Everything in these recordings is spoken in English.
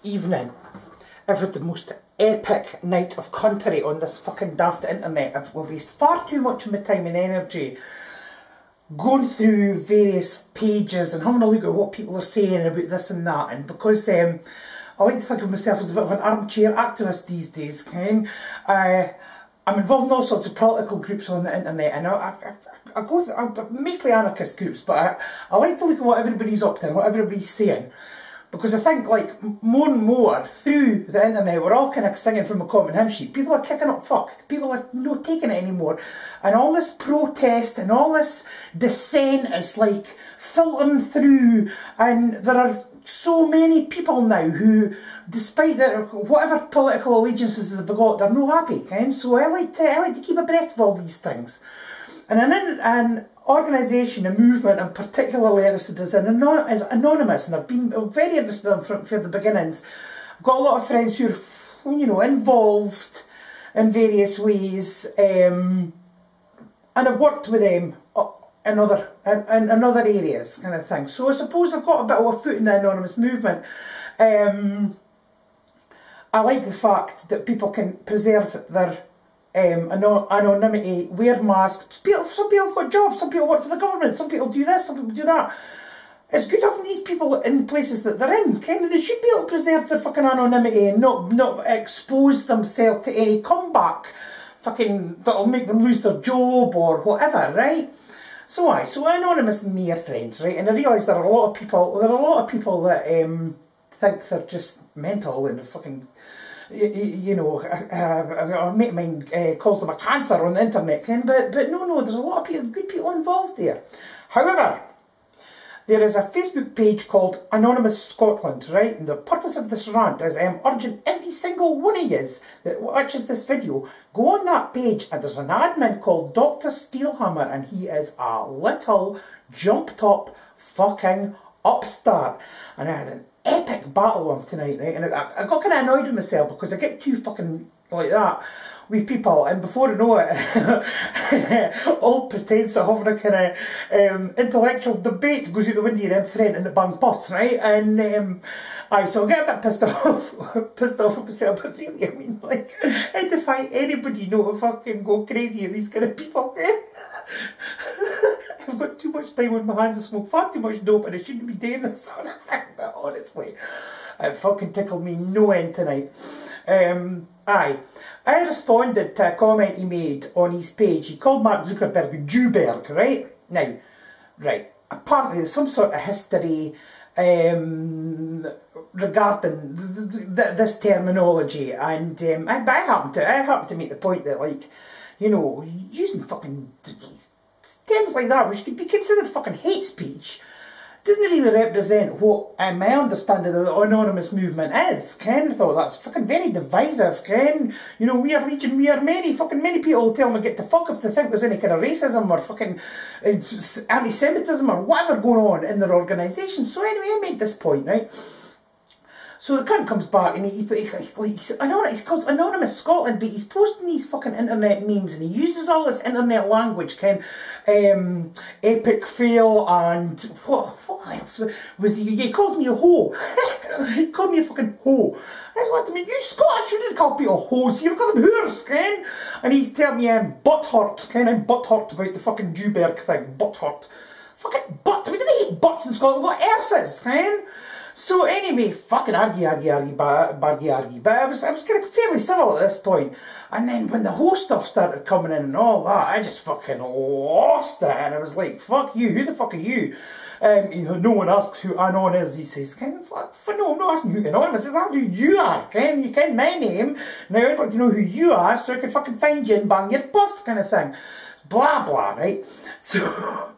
evening. I've had the most epic night of country on this fucking daft internet. I've wasted far too much of my time and energy going through various pages and having a look at what people are saying about this and that, and because I like to think of myself as a bit of an armchair activist these days, Ken. I'm involved in all sorts of political groups on the internet, and I go through, mostly anarchist groups, but I like to look at what everybody's up to and what everybody's saying. Because I think, like, more and more through the internet, we're all kind of singing from a common hymn sheet. People are kicking up fuck. People are not taking it anymore. And all this protest and all this dissent is, like, filtering through. And there are so many people now who, despite their whatever political allegiances they've got, they're not happy. Okay? So I like to keep abreast of all these things. And an organisation, a movement, and particularly interested as anonymous, and I've been very interested in from the beginnings. I've got a lot of friends who are, you know, involved in various ways, and I've worked with them in other areas, kind of thing. So I suppose I've got a bit of a foot in the anonymous movement. I like the fact that people can preserve their anonymity, wear masks. Some people have got jobs, some people work for the government, some people do this, some people do that. It's good having these people in the places that they're in. Kind of, they should be able to preserve their fucking anonymity and not expose themselves to any comeback fucking that'll make them lose their job or whatever, right? So Anonymous and me are friends, right? And I realise there are a lot of people that think they're just mental and fucking, you know, a mate of mine calls them a cancer on the internet, but no, there's a lot of people, good people involved there. However, there is a Facebook page called Anonymous Scotland, right? And the purpose of this rant is I'm urging every single one of yous that watches this video, go on that page, and there's an admin called Dr. Steelhammer, and he is a little jumped up fucking upstart. And I had an epic battle with him tonight, right? And I got kind of annoyed with myself because I get too fucking like that with people, and before I know it, all pretense of having a kind of intellectual debate goes out the window and I'm threatening the bang bus, right? And so I get a bit pissed off at myself, but really, I mean, like, I defy anybody not to fucking go crazy at these kind of people, okay? I've got too much time on my hands to smoke far too much dope and I shouldn't be doing this sort of thing, but honestly, it fucking tickled me no end tonight. I responded to a comment he made on his page. He called Mark Zuckerberg Jewberg, right? Now, right, apparently there's some sort of history regarding this terminology, and I happen to make the point that, like, you know, using fucking terms like that, which could be considered fucking hate speech, doesn't really represent what my understanding of the anonymous movement is, Ken. I thought that's fucking very divisive, Ken. You know, we are legion, we are many. Fucking many people tell me get the fuck if they think there's any kind of racism or fucking anti-Semitism or whatever going on in their organisation. So anyway, I made this point, right? So the cunt comes back and he's called Anonymous Scotland, but he's posting these fucking internet memes and he uses all this internet language, Ken. Epic fail and what else was he? He called me a hoe. He called me a fucking hoe. I was like, I mean, you Scottish, you didn't call people hoes, you call them whores, Ken. And he's telling me I'm butthurt, Ken. I'm butthurt about the fucking Jewberg thing. Butthurt. Fucking butt. We didn't hate butts in Scotland. What else is, Ken? So anyway, fucking argue, but I was kind of fairly civil at this point. And then when the whole stuff started coming in and all that, I just fucking lost it. And I was like, fuck you, who the fuck are you? No one asks who Anon is, he says. Ken, no, I'm not asking who Anonymous is, I'm who you are, Ken. You ken my name. Now I'd like to know who you are so I can fucking find you and bang your bus, kind of thing. Blah, blah, right? So...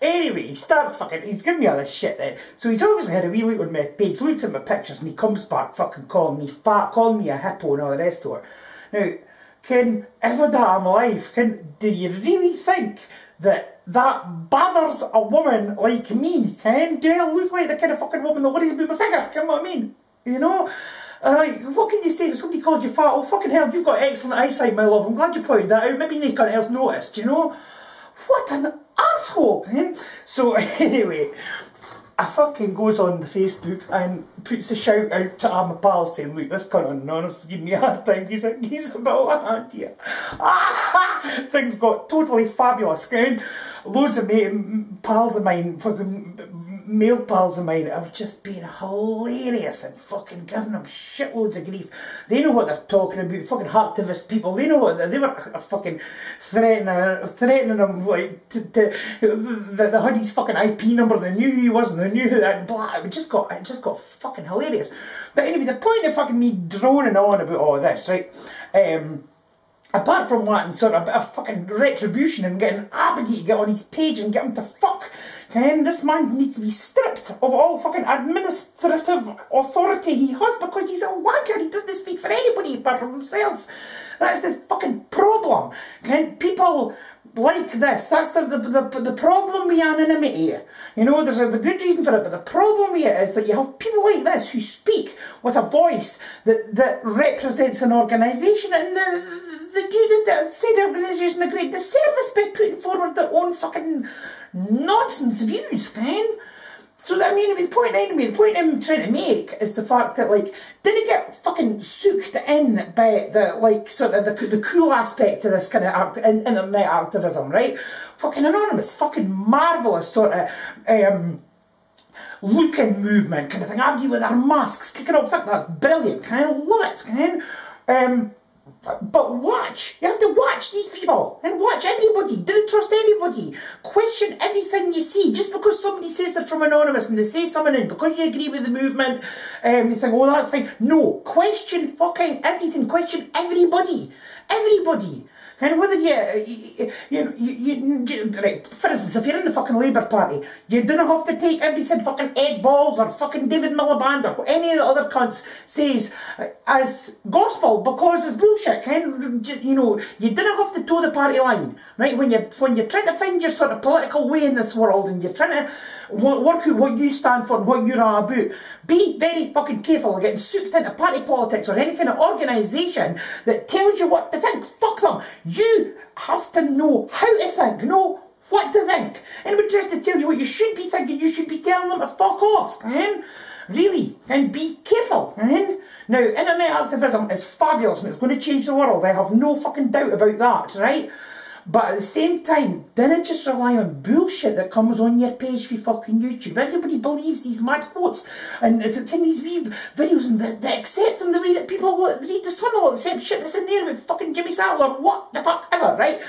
anyway, he starts fucking, he's giving me all this shit then. So he'd obviously had a wee look on my page, looked at my pictures, and he comes back fucking calling me fat, calling me a hippo and all the rest of it. Now, Ken, if I die I'm alive, Ken, do you really think that bothers a woman like me, Ken? Do I look like the kind of fucking woman that worries about my figure? You know what I mean? You know? Like, what can you say if somebody called you fat? Oh, fucking hell, you've got excellent eyesight, my love. I'm glad you pointed that out. Maybe no one else noticed, you know? What an arsehole, man. So, anyway, I fucking goes on the Facebook and puts a shout out to all my pals saying, look, this cunt on Anonymous is giving me a hard time, he's about a hand here. Things got totally fabulous, and loads of pals of mine, fucking male pals of mine, are just being hilarious and fucking giving them shitloads of grief. They know what they're talking about, fucking hacktivist people, they know what they were fucking threatening them, like, the hoodie's fucking IP number, they knew who he was and they knew who that, blah, it just got fucking hilarious. But anyway, the point of fucking me droning on about all this, right, apart from that and sort of a bit of fucking retribution and getting Aberdeen to get on his page and get him to fuck, and this man needs to be stripped of all fucking administrative authority he has because he's a wanker. He doesn't speak for anybody apart from himself. That's the fucking problem. And people like this, that's the problem with anonymity. You know, there's a good reason for it, but the problem with it is that you have people like this who speak with a voice that represents an organisation, and they do the said organisation a great disservice by putting forward their own fucking nonsense views, man. So that, I mean, the point I'm trying to make is the fact that, like, didn't get fucking soaked in by the, like, sort of the cool aspect of this kind of internet activism, right? Fucking Anonymous, fucking marvellous sort of looking movement kind of thing. Abdi with their masks kicking up, fuck, that's brilliant, kind of love it, kind. But watch, you have to watch these people and watch everybody. Don't trust anybody. Question everything you see. Just because somebody says they're from Anonymous and they say something and because you agree with the movement, you think, oh, that's fine. No, question fucking everything. Question everybody. Everybody. And whether right, for instance, if you're in the fucking Labour Party, you don't have to take everything fucking Ed Balls or fucking David Miliband or any of the other cunts says as gospel because it's bullshit. You know, you don't have to toe the party line, right? When you're trying to find your sort of political way in this world and you're trying to work out what you stand for and what you're all about, be very fucking careful of getting sucked into party politics or any kind of organisation that tells you what to think. Fuck them. You have to know how to think, know what to think. Anybody tries to tell you what you should be thinking, you should be telling them to fuck off, man. Really, and be careful, man. Now, internet activism is fabulous and it's going to change the world. I have no fucking doubt about that, right? But at the same time, don't just rely on bullshit that comes on your page for fucking YouTube. Everybody believes these mad quotes and these wee videos and they accept them the way that people read the Sun will accept shit that's in there with fucking Jimmy Savile or what the fuck ever, right?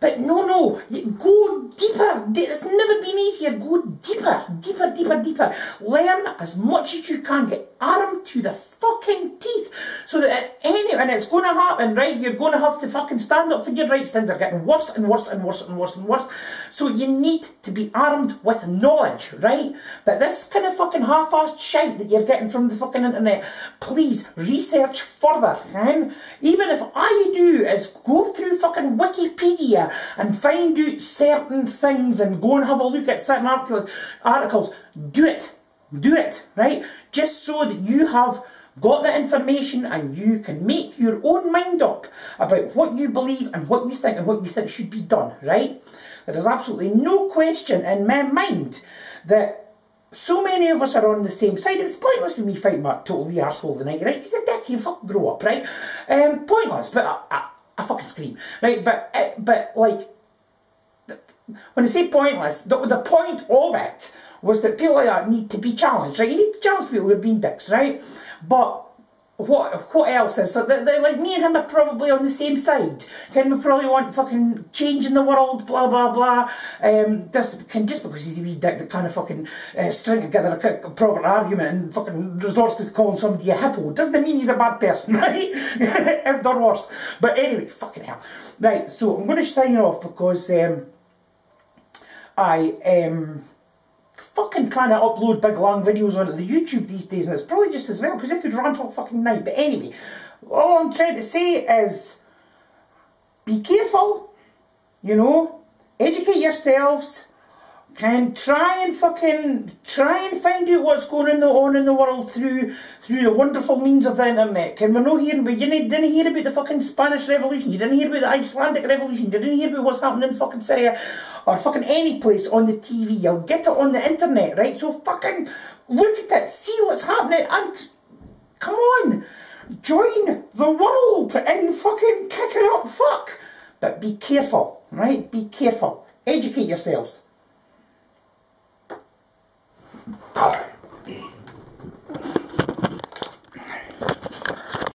But no, go deeper. It's never been easier. Go deeper, deeper, deeper, deeper. Learn as much as you can. Get armed to the fucking teeth. So that if any, and it's going to happen, right? You're going to have to fucking stand up for your rights. Things are getting worse and worse and worse and worse and worse. So you need to be armed with knowledge, right? But this kind of fucking half-assed shite that you're getting from the fucking internet, please research further, right? Even if all you do is go through fucking Wikipedia and find out certain things and go and have a look at certain articles, do it, right? Just so that you have got the information and you can make your own mind up about what you believe and what you think should be done, right? There is absolutely no question in my mind that so many of us are on the same side. It was pointless for me fighting that total wee arsehole the night, right? He's a dick, you fucking grow up, right? Pointless, but I fucking scream, right? But like, when I say pointless, the point of it was that people like that need to be challenged, right? You need to challenge people who are being dicks, right? But what else is that? Like me and him are probably on the same side. Can we probably want fucking change in the world, blah blah blah. Just because he's a wee dick that kind of fucking string together a proper argument and fucking resorts to calling somebody a hippo doesn't mean he's a bad person, right? If they're worse. But anyway, fucking hell. Right, so I'm going to sign off because I fucking kind of upload big long videos onto the YouTube these days, and it's probably just as well because I could rant all fucking night. But anyway, all I'm trying to say is be careful, you know, educate yourselves, Can try and find out what's going on in the world through the wonderful means of the internet. Can we're not hearing, but you didn't hear about the fucking Spanish Revolution, you didn't hear about the Icelandic Revolution, you didn't hear about what's happening in fucking Syria or fucking any place on the TV. You'll get it on the internet, right? So fucking look at it, see what's happening, and come on, join the world in fucking kicking up fuck. But be careful, right? Be careful. Educate yourselves.